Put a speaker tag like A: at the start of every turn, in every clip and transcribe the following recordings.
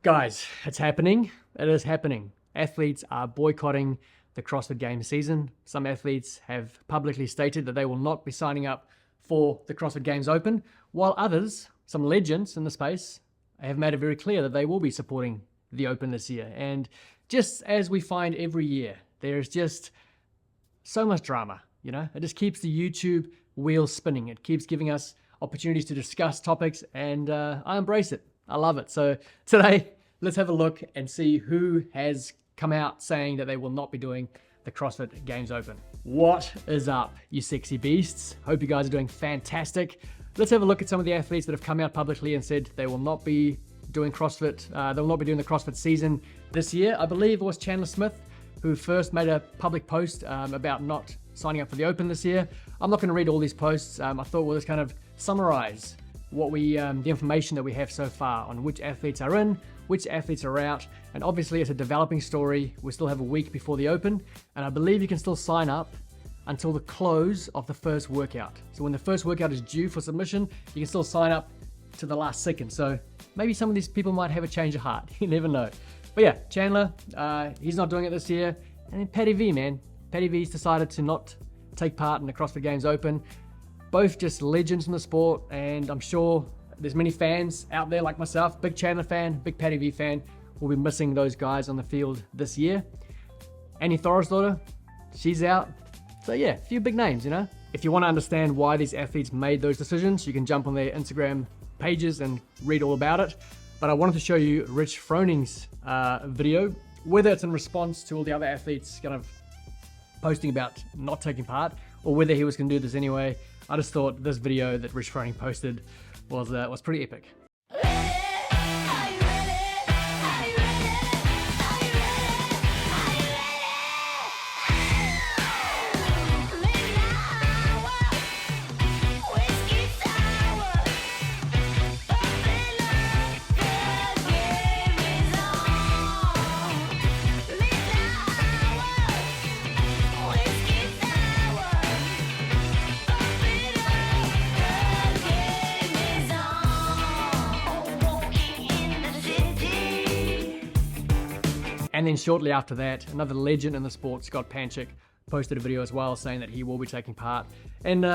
A: Guys, it's happening. It is happening. Athletes are boycotting the CrossFit Games season. Some athletes have publicly stated that they will not be signing up for the CrossFit Games Open, while others, some legends in the space, have made it very clear that they will be supporting the Open this year. And just as we find every year, there's just so much drama, you know? It just keeps the YouTube wheel spinning. It keeps giving us opportunities to discuss topics, and I embrace it. I love it. So today, let's have a look and see who has come out saying that they will not be doing the CrossFit Games Open. What is up, you sexy beasts? Hope you guys are doing fantastic. Let's have a look at some of the athletes that have come out publicly and said they will not be doing CrossFit. They will not be doing the CrossFit season this year. I believe it was Chandler Smith who first made a public post about not signing up for the Open this year. I'm not going to read all these posts. I thought we'll just kind of summarize what the information that we have so far on which athletes are in, which athletes are out, and obviously it's a developing story. We still have a week before the Open, and I believe you can still sign up until the close of the first workout. So when the first workout is due for submission, you can still sign up to the last second. So maybe some of these people might have a change of heart. You never know. But yeah, Chandler, he's not doing it this year. And then Paddy V, man. Paddy V's decided to not take part in the CrossFit Games Open. Both just legends in the sport, and I'm sure there's many fans out there like myself, big Chandler fan, big Paddy V fan, will be missing those guys on the field this year. Annie Thorisdottir, she's out. So yeah, a few big names, you know. If you want to understand why these athletes made those decisions, you can jump on their Instagram pages and read all about it. But I wanted to show you Rich Froning's video, whether it's in response to all the other athletes kind of posting about not taking part, or whether he was going to do this anyway. I just thought this video that Rich Froning posted was pretty epic. And then shortly after that, another legend in the sport, Scott Panchik, posted a video as well saying that he will be taking part. And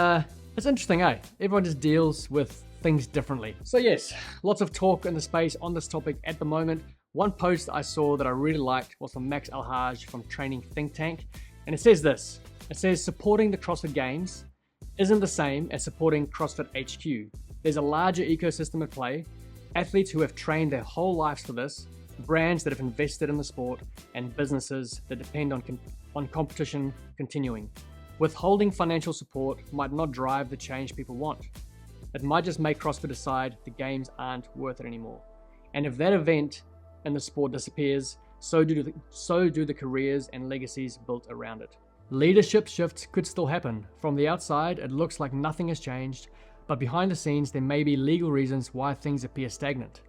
A: it's interesting, eh? Everyone just deals with things differently. So yes, lots of talk in the space on this topic at the moment. One post I saw that I really liked was from Max Alhaj from Training Think Tank. And it says this. It says, supporting the CrossFit Games isn't the same as supporting CrossFit HQ. There's a larger ecosystem at play. Athletes who have trained their whole lives for this, brands that have invested in the sport, and businesses that depend on competition continuing. Withholding financial support might not drive the change people want. It might just make CrossFit decide the games aren't worth it anymore. And if that event in the sport disappears, so do the careers and legacies built around it. Leadership shifts could still happen. From the outside, it looks like nothing has changed, but behind the scenes, there may be legal reasons why things appear stagnant.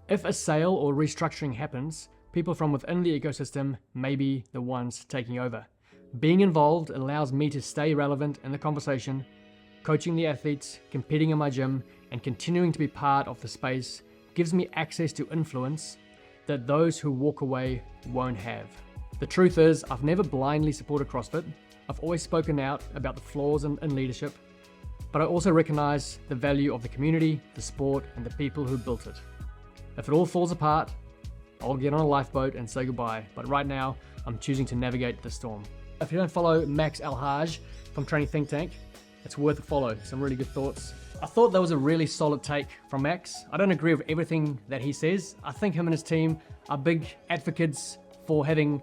A: If a sale or restructuring happens, people from within the ecosystem may be the ones taking over. Being involved allows me to stay relevant in the conversation, coaching the athletes, competing in my gym, and continuing to be part of the space gives me access to influence that those who walk away won't have. The truth is, I've never blindly supported CrossFit. I've always spoken out about the flaws in leadership, but I also recognize the value of the community, the sport, and the people who built it. If it all falls apart, I'll get on a lifeboat and say goodbye, but right now, I'm choosing to navigate the storm. If you don't follow Max Alhaj from Training Think Tank, it's worth a follow. Some really good thoughts. I thought that was a really solid take from Max. I don't agree with everything that he says. I think him and his team are big advocates for having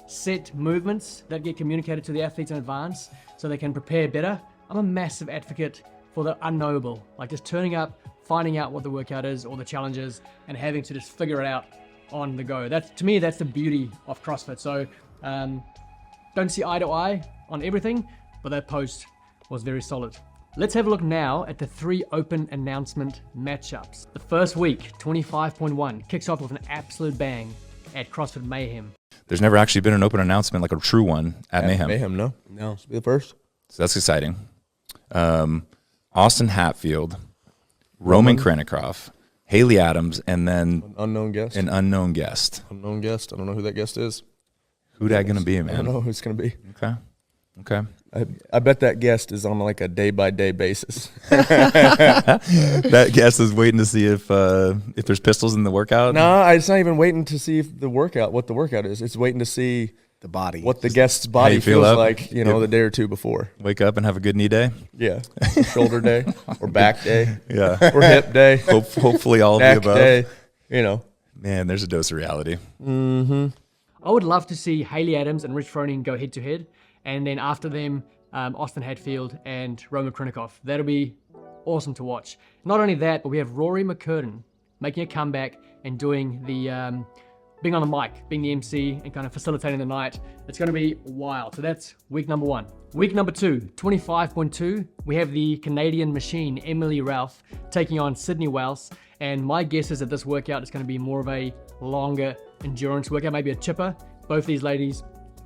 A: set movements that get communicated to the athletes in advance so they can prepare better. I'm a massive advocate for the unknowable, like just turning up, finding out what the workout is or the challenge is, and having to just figure it out on the go. To me, that's the beauty of CrossFit. So don't see eye to eye on everything, but that post was very solid. Let's have a look now at the 3 open announcement matchups. The first week, 25.1, kicks off with an absolute bang at CrossFit Mayhem.
B: There's never actually been an open announcement, like a true one, at Mayhem.
C: Mayhem, no. No, it's be the first.
B: So that's exciting. Austin Hatfield, Roman Krennikov, Haley Adams, and then
C: Unknown guest.
B: an unknown guest.
C: Unknown guest. I don't know who that guest is.
B: Who that gonna be,
C: I don't
B: man?
C: know who it's going to be.
B: Okay.
C: I bet that guest is on like a day-by-day basis.
B: That guest is waiting to see if there's pistols in the workout.
C: No, it's not even waiting to see if what the workout is. It's waiting to see
D: The body.
C: what the guest's body
B: you feel
C: feels
B: up.
C: like, the day or two before.
B: Wake up and have a good knee day.
C: Yeah. Shoulder day or back day
B: Yeah.
C: or hip day,
B: Hopefully all of the
C: neck
B: above.
C: day,
B: Man, there's a dose of reality.
A: I would love to see Haley Adams and Rich Froning go head to head, and then after them, Austin Hatfield and Roman Krinikov. That'll be awesome to watch. Not only that, but we have Rory McCurden making a comeback and doing the being on the mic, being the MC and kind of facilitating the night. It's going to be wild. So that's week number 1. Week number 2, 25.2, we have the Canadian machine, Emily Ralph, taking on Sydney Wells. And my guess is that this workout is going to be more of a longer endurance workout, maybe a chipper. Both these ladies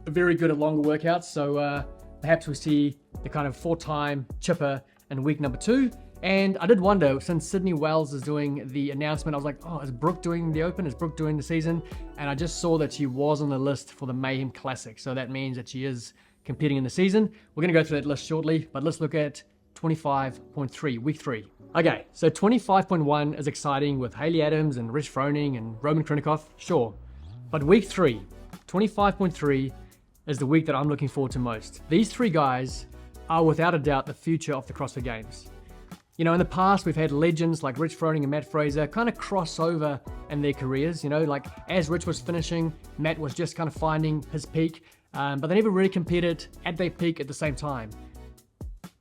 A: are very good at longer workouts. So perhaps we see the kind of 4-time chipper in week number 2. And I did wonder, since Sydney Wells is doing the announcement, I was like, oh, is Brooke doing the Open? Is Brooke doing the season? And I just saw that she was on the list for the Mayhem Classic. So that means that she is competing in the season. We're going to go through that list shortly, but let's look at 25.3, week 3. Okay, so 25.1 is exciting with Haley Adams and Rich Froning and Roman Krinikov, sure. But week 3, 25.3 is the week that I'm looking forward to most. These 3 guys are without a doubt the future of the CrossFit Games. In the past, we've had legends like Rich Froning and Matt Fraser kind of cross over in their careers. Like as Rich was finishing, Matt was just kind of finding his peak, but they never really competed at their peak at the same time.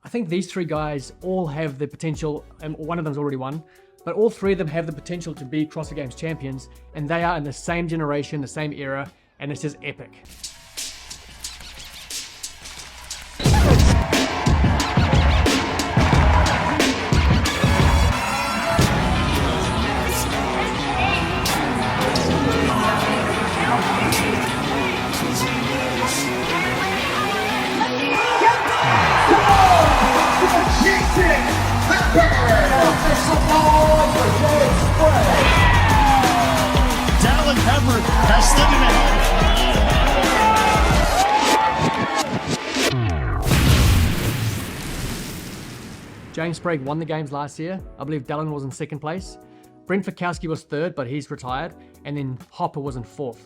A: I think these 3 guys all have the potential, and one of them's already won, but all 3 of them have the potential to be CrossFit Games champions, and they are in the same generation, the same era, and it's just epic.
E: Dallin Pepper has slid ahead.
A: James Sprague won the games last year. I believe Dallin was in 2nd place. Brent Fikowski was 3rd, but he's retired. And then Hopper was in 4th.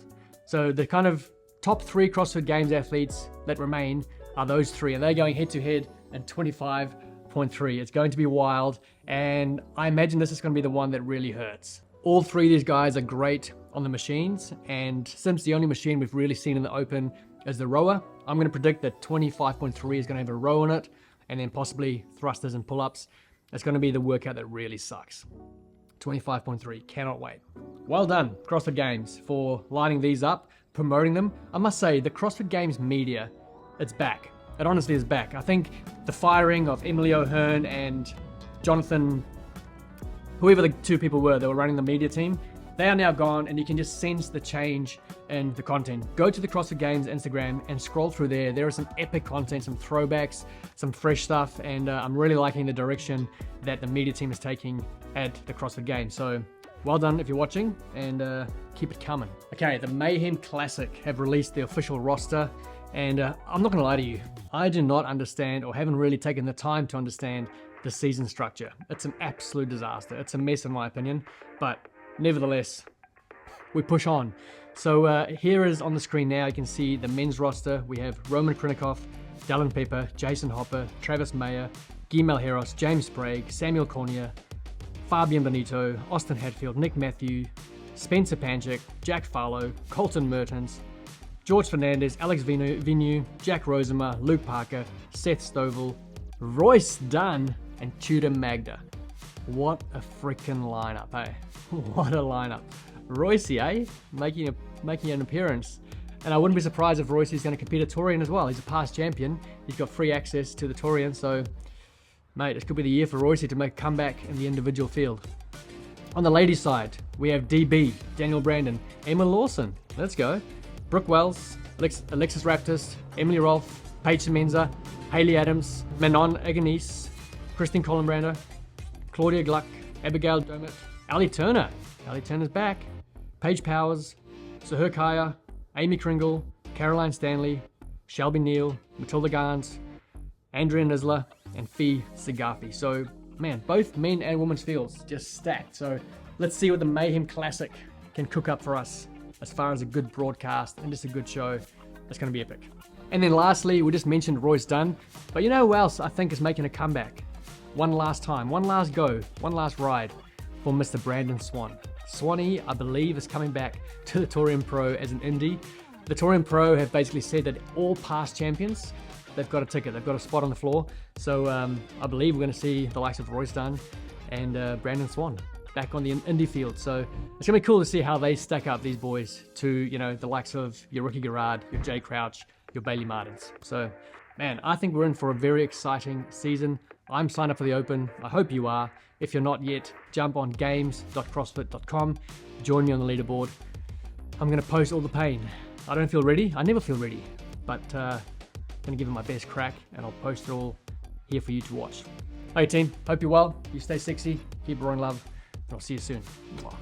A: So the kind of top 3 CrossFit Games athletes that remain are those 3. And they're going head to head in 25.3. It's going to be wild. And I imagine this is going to be the one that really hurts. All 3 of these guys are great on the machines. And since the only machine we've really seen in the Open is the rower, I'm going to predict that 25.3 is going to have a row in it. And then possibly thrusters and pull-ups. It's going to be the workout that really sucks. 25.3, cannot wait. Well done, CrossFit Games, for lining these up, promoting them. I must say, the CrossFit Games media, it's back. It honestly is back. I think the firing of Emily O'Hearn and Jonathan, whoever the 2 people were that were running the media team, they are now gone, and you can just sense the change in the content. Go to the CrossFit Games Instagram and scroll through there. There is some epic content, some throwbacks, some fresh stuff, and I'm really liking the direction that the media team is taking at the CrossFit Games. So well done if you're watching, and keep it coming. Okay, the Mayhem Classic have released the official roster, and I'm not gonna lie to you, I do not understand, or haven't really taken the time to understand, the season structure. It's an absolute disaster. It's a mess in my opinion, but nevertheless, we push on. So here is on the screen now, you can see the men's roster. We have Roman Krinikov, Dallin Pepper, Jason Hopper, Travis Mayer, Guy Malheiros, James Sprague, Samuel Cornier, Fabian Benito, Austin Hatfield, Nick Matthew, Spencer Panchik, Jack Farlow, Colton Mertens, George Fernandez, Alex Vignew, Jack Rosemer, Luke Parker, Seth Stovall, Royce Dunn, and Tudor Magda. What a freaking lineup, eh? What a lineup. Royce, eh? Making an appearance. And I wouldn't be surprised if Royce is going to compete at Torian as well. He's a past champion. He's got free access to the Torian, so mate, this could be the year for Royce to make a comeback in the individual field. On the ladies' side, we have DB, Daniel Brandon, Emma Lawson, let's go, Brooke Wells, Alexis Raptis, Emily Rolfe, Paige Semenza, Haley Adams, Manon Agonise, Christine Columbrander, Claudia Gluck, Abigail Domit, Ali Turner. Ali Turner's back. Paige Powers, Sahur Kaya, Amy Kringle, Caroline Stanley, Shelby Neal, Matilda Gans, Andrea Nisler, and Fee Sagafi. So, man, both men and women's fields just stacked. So, let's see what the Mayhem Classic can cook up for us as far as a good broadcast and just a good show. It's going to be epic. And then lastly, we just mentioned Royce Dunn, but you know who else I think is making a comeback? One last time, one last go, one last ride for Mr. Brandon Swan. Swanee, I believe, is coming back to the Torium Pro as an indie. The Torium Pro have basically said that all past champions, they've got a ticket, they've got a spot on the floor. So I believe we're going to see the likes of Royce Dunn and Brandon Swan back on the indie field. So it's going to be cool to see how they stack up, these boys, to, you know, the likes of your Ricky Garrard, your Jay Crouch, your Bailey Martins. So, man, I think we're in for a very exciting season. I'm signed up for the Open. I hope you are. If you're not yet, jump on games.crossfit.com. Join me on the leaderboard. I'm going to post all the pain. I don't feel ready. I never feel ready. But I'm going to give it my best crack, and I'll post it all here for you to watch. Hey team, hope you're well. You stay sexy. Keep roaring love. And I'll see you soon. Mwah.